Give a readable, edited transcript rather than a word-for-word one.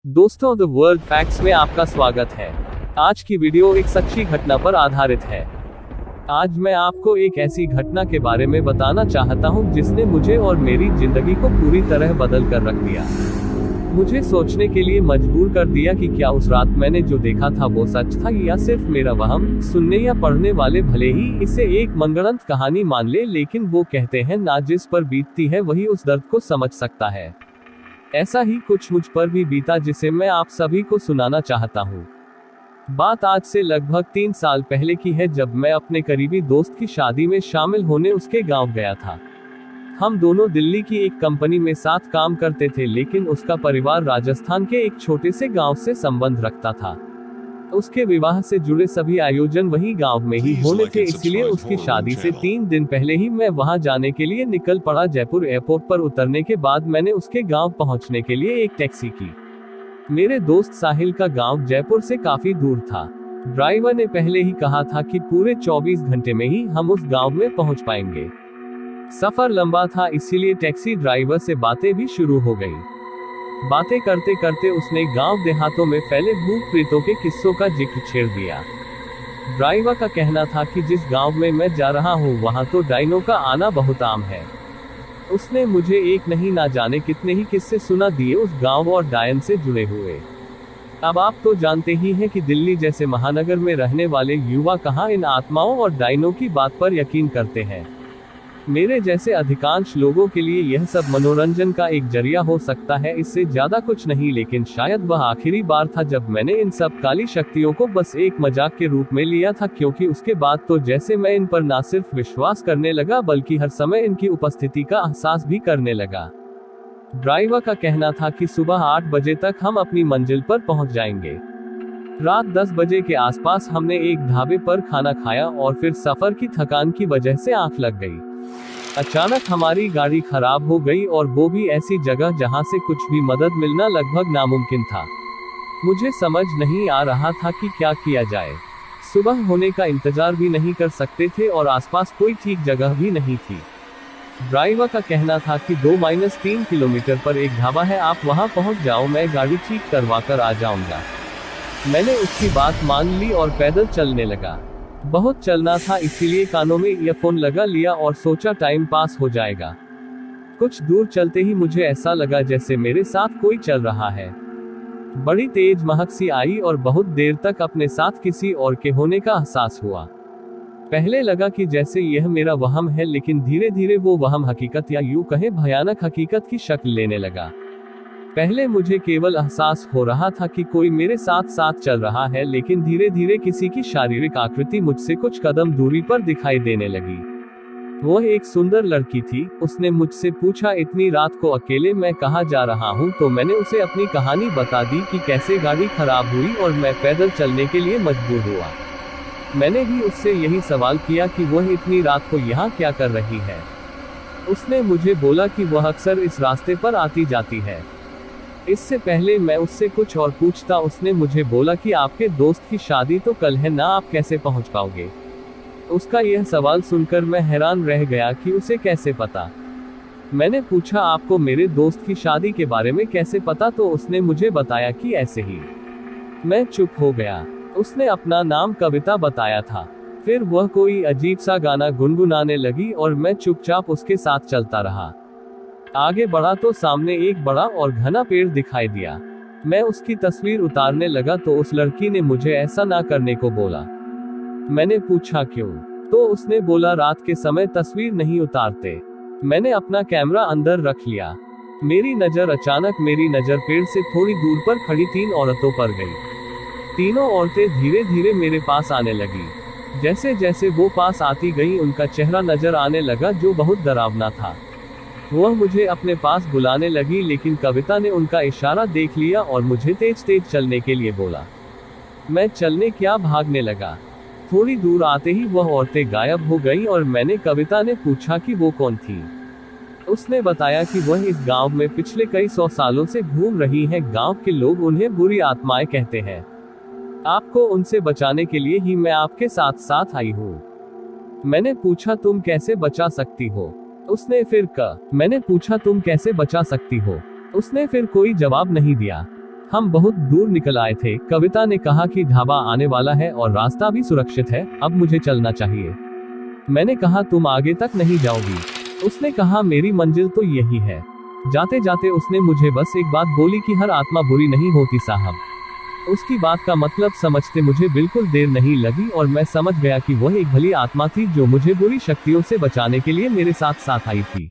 दोस्तों, the world facts में आपका स्वागत है। आज की वीडियो एक सच्ची घटना पर आधारित है। आज मैं आपको एक ऐसी घटना के बारे में बताना चाहता हूं जिसने मुझे और मेरी जिंदगी को पूरी तरह बदल कर रख दिया। मुझे सोचने के लिए मजबूर कर दिया कि क्या उस रात मैंने जो देखा था वो सच था या सिर्फ मेरा वहम। सुनने या पढ़ने वाले भले ही इसे एक मनगढ़ंत कहानी मान ले, लेकिन वो कहते हैं ना जिस पर बीतती है वही उस दर्द को समझ सकता है। ऐसा ही कुछ मुझ पर भी बीता जिसे मैं आप सभी को सुनाना चाहता हूँ। बात आज से लगभग 3 साल पहले की है, जब मैं अपने करीबी दोस्त की शादी में शामिल होने उसके गांव गया था। हम दोनों दिल्ली की एक कंपनी में साथ काम करते थे, लेकिन उसका परिवार राजस्थान के एक छोटे से गांव से संबंध रखता था। उसके विवाह से जुड़े सभी आयोजन वही गांव में ही होने थे, इसलिए उसकी शादी से 3 दिन पहले ही मैं वहां जाने के लिए निकल पड़ा। जयपुर एयरपोर्ट पर उतरने के बाद मैंने उसके गांव पहुंचने के लिए एक टैक्सी की। मेरे दोस्त साहिल का गांव जयपुर से काफी दूर था। ड्राइवर ने पहले ही कहा था कि पूरे 24 घंटे में ही हम उस गांव में पहुंच पाएंगे। सफर लंबा था, इसीलिए टैक्सी ड्राइवर से बातें भी शुरू हो गई। बातें करते करते उसने गांव देहातों में फैले भूत प्रेतों के किस्सों का जिक्र छेड़ दिया। ड्राइवर का कहना था कि जिस गांव में मैं जा रहा हूं वहां तो डायनों का आना बहुत आम है। उसने मुझे एक नहीं ना जाने कितने ही किस्से सुना दिए उस गांव और डायन से जुड़े हुए। अब आप तो जानते ही हैं कि दिल्ली जैसे महानगर में रहने वाले युवा कहां इन आत्माओं और डायनों की बात पर यकीन करते हैं। मेरे जैसे अधिकांश लोगों के लिए यह सब मनोरंजन का एक जरिया हो सकता है, इससे ज्यादा कुछ नहीं। लेकिन शायद वह आखिरी बार था जब मैंने इन सब काली शक्तियों को बस एक मजाक के रूप में लिया था, क्योंकि उसके बाद तो जैसे मैं इन पर ना सिर्फ विश्वास करने लगा बल्कि हर समय इनकी उपस्थिति का एहसास भी करने लगा। ड्राइवर का कहना था कि सुबह 8 बजे तक हम अपनी मंजिल पर पहुंच जाएंगे। रात 10 बजे के आसपास हमने एक ढाबे पर खाना खाया और फिर सफर की थकान की वजह से आंख लग गई। अचानक हमारी गाड़ी खराब हो गई, और वो भी ऐसी जगह जहां से कुछ भी मदद मिलना लगभग नामुमकिन था। मुझे समझ नहीं आ रहा था कि क्या किया जाए। सुबह होने का इंतजार भी नहीं कर सकते थे और आसपास कोई ठीक जगह भी नहीं थी। ड्राइवर का कहना था कि 2-3 किलोमीटर पर एक ढाबा है, आप वहां पहुंच जाओ, मैं गाड़ी ठीक करवा कर आ जाऊंगा। मैंने उसकी बात मान ली और पैदल चलने लगा। बहुत चलना था, इसीलिए कानों में ईयरफोन लगा लिया और सोचा टाइम पास हो जाएगा। कुछ दूर चलते ही मुझे ऐसा लगा जैसे मेरे साथ कोई चल रहा है। बड़ी तेज महक सी आई और बहुत देर तक अपने साथ किसी और के होने का एहसास हुआ। पहले लगा कि जैसे यह मेरा वहम है, लेकिन धीरे धीरे वो वहम हकीकत या यूं कहें भयानक हकीकत की शक्ल लेने लगा। पहले मुझे केवल एहसास हो रहा था कि कोई मेरे साथ साथ चल रहा है, लेकिन धीरे धीरे किसी की शारीरिक आकृति मुझसे कुछ कदम दूरी पर दिखाई देने लगी। वह एक सुंदर लड़की थी। उसने मुझसे पूछा, इतनी रात को अकेले मैं कहाँ जा रहा हूँ? तो मैंने उसे अपनी कहानी बता दी कि कैसे गाड़ी खराब हुई और मैं पैदल चलने के लिए मजबूर हुआ। मैंने भी उससे यही सवाल किया कि वह इतनी रात को यहाँ क्या कर रही है। उसने मुझे बोला कि वह अक्सर इस रास्ते पर आती जाती है। इससे पहले मैं उससे कुछ और पूछता, उसने मुझे बोला कि आपके दोस्त की शादी तो कल है ना, आप कैसे पहुंच पाओगे? उसका यह सवाल सुनकर मैं हैरान रह गया कि उसे कैसे पता। मैंने पूछा, आपको मेरे दोस्त की शादी के बारे में कैसे पता? तो उसने मुझे बताया कि ऐसे ही। मैं चुप हो गया। उसने अपना नाम कविता बताया था। फिर वह कोई अजीब सा गाना गुनगुनाने लगी और मैं चुपचाप उसके साथ चलता रहा। आगे बढ़ा तो सामने एक बड़ा और घना पेड़ दिखाई दिया। मैं उसकी तस्वीर उतारने लगा तो उस लड़की ने मुझे ऐसा ना करने को बोला। मैंने पूछा क्यों? तो उसने बोला, रात के समय तस्वीर नहीं उतारते। मैंने अपना कैमरा अंदर रख लिया। मेरी नजर पेड़ से थोड़ी दूर पर खड़ी 3 औरतों पर गई। तीनों औरतें धीरे धीरे मेरे पास आने लगी। जैसे जैसे वो पास आती गई उनका चेहरा नजर आने लगा जो बहुत डरावना था। वह मुझे अपने पास बुलाने लगी, लेकिन कविता ने उनका इशारा देख लिया और मुझे तेज तेज चलने के लिए बोला। मैं चलने क्या भागने लगा। थोड़ी दूर आते ही वह औरतें गायब हो गईं और कविता ने पूछा कि वो कौन थी। उसने बताया कि वह इस गांव में पिछले कई 100 सालों से घूम रही हैं। गांव के लोग उन्हें बुरी आत्माएं कहते हैं। आपको उनसे बचाने के लिए ही मैं आपके साथ साथ आई हूँ। मैंने पूछा, तुम कैसे बचा सकती हो? उसने फिर मैंने पूछा, तुम कैसे बचा सकती हो? उसने फिर कोई जवाब नहीं दिया। हम बहुत दूर निकल आए थे। कविता ने कहा कि ढाबा आने वाला है और रास्ता भी सुरक्षित है, अब मुझे चलना चाहिए। मैंने कहा तुम आगे तक नहीं जाओगी। उसने कहा मेरी मंजिल तो यही है। जाते जाते उसने मुझे बस एक बात बोली कि हर आत्मा बुरी नहीं होती साहब। उसकी बात का मतलब समझते मुझे बिल्कुल देर नहीं लगी और मैं समझ गया कि वह एक भली आत्मा थी जो मुझे बुरी शक्तियों से बचाने के लिए मेरे साथ साथ आई थी।